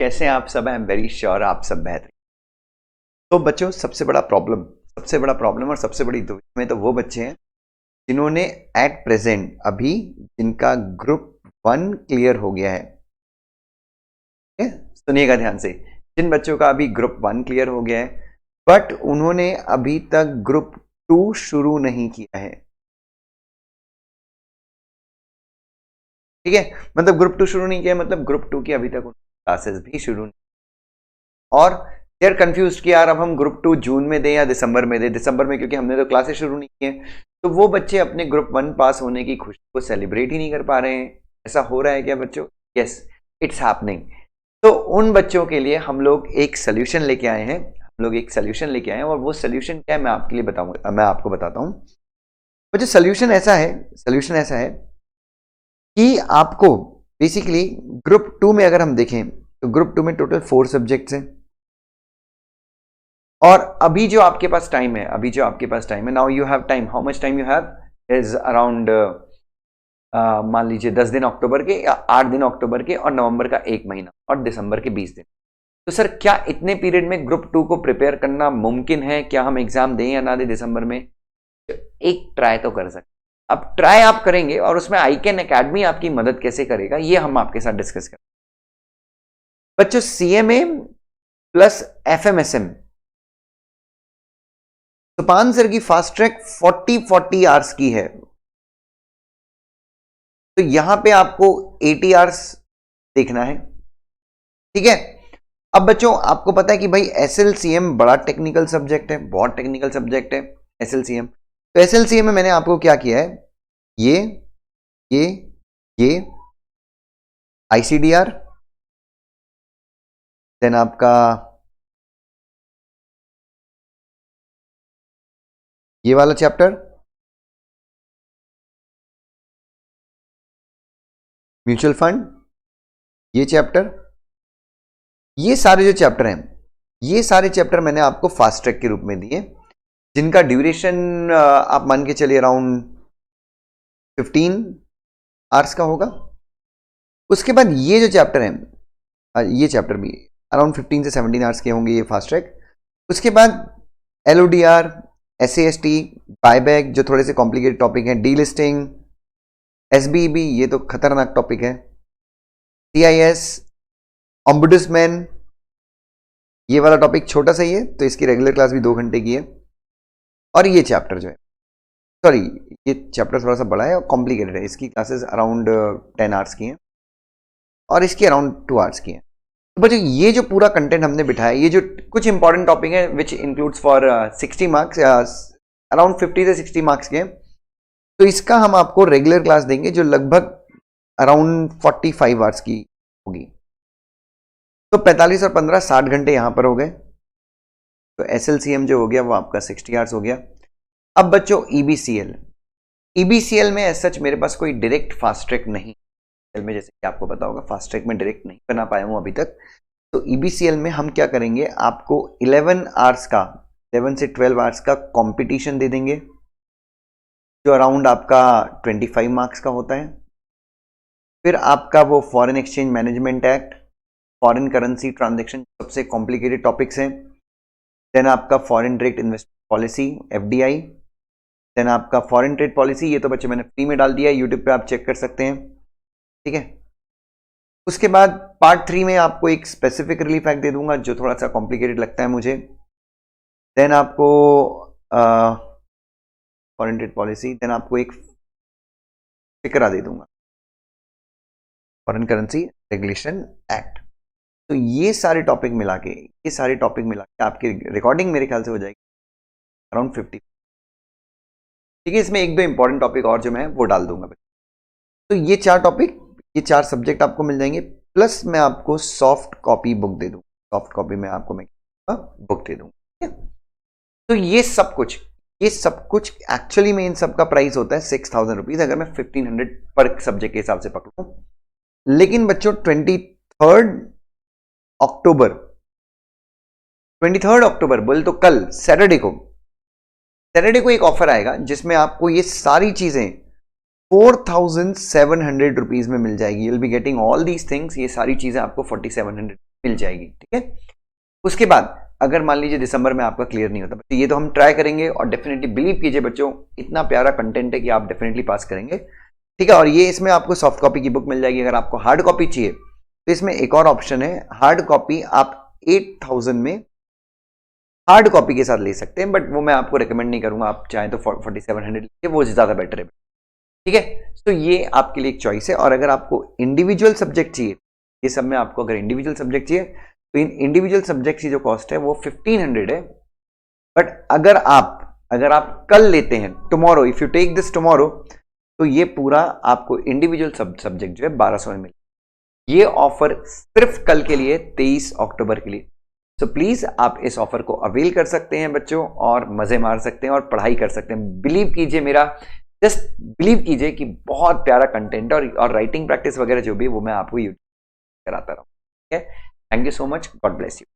कैसे हैं आप सब? आई एम वेरी श्योर आप सब बेहतर। तो बच्चों, सबसे बड़ा प्रॉब्लम और सबसे बड़ी दुविधा में तो वो बच्चे हैं जिन्होंने एट प्रेजेंट अभी जिनका ग्रुप 1 क्लियर हो गया है। सुनिएगा ध्यान से, जिन बच्चों का अभी ग्रुप 1 क्लियर हो गया है बट उन्होंने अभी तक ग्रुप 2 शुरू नहीं किया है। ठीक है, मतलब ग्रुप 2 शुरू नहीं किया, मतलब ग्रुप 2 की अभी तक क्लासेस भी शुरू नहीं, और दे आर कंफ्यूज कि यार अब हम ग्रुप 2 जून में दें या दिसंबर में दें। दिसंबर में क्योंकि हमने तो क्लासेस शुरू नहीं किए, तो वो बच्चे अपने ग्रुप 1 पास होने की खुशी को सेलिब्रेट ही नहीं कर पा रहे हैं। ऐसा हो रहा है क्या बच्चों? Yes, it's happening. तो उन बच्चों के लिए हम लोग एक सोल्यूशन लेके आए हैं, और वो सोल्यूशन क्या है मैं आपके लिए बताऊंगा, मैं आपको बताता हूं। बच्चों, सोल्यूशन ऐसा है कि आपको बेसिकली ग्रुप 2 में अगर हम देखें तो ग्रुप 2 में टोटल 4 सब्जेक्ट्स हैं, और अभी जो आपके पास टाइम है, now you have time, how much time you have is around मान लीजिए 10 दिन अक्टूबर के या 8 दिन अक्टूबर के, और नवंबर का 1 महीना, और दिसंबर के 20 दिन। तो सर, क्या इतने पीरियड में ग्रुप 2 को प्रिपेयर करना मुमकिन है? क्या हम एग्जाम दें या ना दें दिसंबर में? एक ट्राई तो कर सकते। अब ट्राई आप करेंगे और उसमें आईकेन एकेडमी आपकी मदद कैसे करेगा, ये हम आपके साथ डिस्कस करें। बच्चों, सीएमए प्लस एफएमएसएम, सुपान सर की फास्ट ट्रैक 40 आवर्स की है, तो यहां पे आपको 80 आवर्स देखना है। ठीक है, अब बच्चों आपको पता है कि भाई एसएलसीएम बड़ा टेक्निकल सब्जेक्ट है, बहुत टेक्निकल सब्जेक्ट है एसएलसीएम। तो एसएलसीएम में मैंने आपको क्या किया है, ये आईसीडीआर, देन आपका ये वाला चैप्टर म्यूचुअल फंड, ये चैप्टर, ये सारे जो चैप्टर हैं, ये सारे चैप्टर मैंने आपको फास्ट ट्रैक के रूप में दिए, जिनका ड्यूरेशन आप मान के चलिए अराउंड 15 आवर्स का होगा। उसके बाद ये जो चैप्टर है, ये चैप्टर भी अराउंड 15 से 17 आवर्स के होंगे, ये फास्ट ट्रैक। उसके बाद एलओडीआर, एसएएसटी, बायबैक जो थोड़े से कॉम्प्लिकेटेड टॉपिक हैं, डी लिस्टिंग, एसबीबी ये तो खतरनाक टॉपिक है, सीआईएस, ऑम्बुड्समैन, ये वाला टॉपिक छोटा सा ही है तो इसकी रेगुलर क्लास भी 2 घंटे की है। और ये चैप्टर जो है, सॉरी ये चैप्टर थोड़ा सा बड़ा है और कॉम्प्लिकेटेड है, इसकी क्लासेस अराउंड 10 आवर्स की हैं और इसकी अराउंड 2 आवर्स की हैं। तो बच्चों, ये जो पूरा कंटेंट हमने बिठाया, ये जो कुछ इंपॉर्टेंट टॉपिक है which includes for 60 marks, around 50 से 60 मार्क्स के, तो इसका हम आपको रेगुलर क्लास देंगे जो लगभग अराउंड 45 आवर्स की होगी। तो 45 और 15 60 घंटे यहां पर हो गए। तो एसएलसीएम जो हो गया वो आपका 60 आवर्स हो गया। अब बच्चों, ईबीसीएल में एज सच मेरे पास कोई डायरेक्ट फास्ट ट्रैक नहीं में, जैसे कि आपको पता होगा फास्ट ट्रैक में डायरेक्ट नहीं बना पाया हूं अभी तक। तो ईबीसीएल में हम क्या करेंगे, आपको 11 आवर्स का, 11 से 12 आवर्स का कंपटीशन दे देंगे जो अराउंड आपका 25 मार्क्स का होता है। फिर आपका वो foreign exchange management act, foreign currency transaction सबसे कॉम्प्लिकेटेड टॉपिक्स हैं। देन आपका foreign direct investment policy FDI, then आपका फॉरेन ट्रेड पॉलिसी, ये तो बच्चे मैंने फ्री में डाल दिया है, यूट्यूब पे आप चेक कर सकते हैं। ठीक है, उसके बाद पार्ट 3 में आपको एक स्पेसिफिक रिलीफ एक्ट दे दूंगा जो थोड़ा सा कॉम्प्लिकेटेड लगता है मुझे। देन आपको फॉरेन ट्रेड पॉलिसी, देन आपको एक फिकरा दे दूंगा, फॉरेन करेंसी रेगुलेशन एक्ट। तो ये सारे टॉपिक मिला के आपकी रिकॉर्डिंग मेरे ख्याल से हो जाएगी अराउंड 50। ठीक है, इसमें एक दो इंपॉर्टेंट टॉपिक और जो मैं वो डाल दूंगा। तो ये 4 टॉपिक, ये 4 सब्जेक्ट आपको मिल जाएंगे, प्लस मैं आपको सॉफ्ट कॉपी बुक दे दूँ, सॉफ्ट कॉपी में आपको मैं बुक दे दूंगा। तो ये सब कुछ एक्चुअली में इन सब का प्राइस होता है 6000 रुपीज, अगर मैं 1500 पर सब्जेक्ट के हिसाब से पकड़ूं। लेकिन बच्चों 23 अक्टूबर बोले तो कल सैटरडे को एक ऑफर आएगा जिसमें आपको ये सारी चीजें 4700 रुपीज में मिल जाएगी। You'll be getting all these things, ये सारी चीजें आपको 4700 मिल जाएगी, ठीक है। उसके बाद अगर मान लीजिए दिसंबर में आपका क्लियर नहीं होता, तो ये तो हम ट्राई करेंगे और डेफिनेटली बिलीव कीजिए बच्चों, इतना प्यारा कंटेंट है कि आप डेफिनेटली पास करेंगे, ठीक है। और ये इसमें आपको सॉफ्ट कॉपी की बुक मिल जाएगी। अगर आपको हार्ड कॉपी चाहिए तो इसमें एक और ऑप्शन है, हार्ड कॉपी आप 8000 में हार्ड कॉपी के साथ ले सकते हैं, बट वो मैं आपको रिकमेंड नहीं करूंगा। आप चाहें तो 4700 लीजिए, वो ज्यादा बेटर है, ठीक है। तो ये आपके लिए एक चॉइस है। और अगर आपको इंडिविजुअल सब्जेक्ट चाहिए, ये सब में आपको अगर इंडिविजुअल सब्जेक्ट चाहिए तो इन इंडिविजुअल सब्जेक्ट की जो कॉस्ट है वो 1500 है। बट अगर आप कल लेते हैं, tomorrow, if you take this tomorrow, तो ये पूरा आपको इंडिविजुअल सब्जेक्ट जो है 1200 में मिले। ये ऑफर सिर्फ कल के लिए, 23 अक्टूबर के लिए। तो प्लीज आप इस ऑफर को अवेल कर सकते हैं बच्चों, और मजे मार सकते हैं और पढ़ाई कर सकते हैं। बिलीव कीजिए, मेरा जस्ट बिलीव कीजिए कि बहुत प्यारा कंटेंट और राइटिंग प्रैक्टिस वगैरह जो भी वो मैं आपको यूट्यूब कराता रहूँ, ठीक है। Thank you so much, God bless you.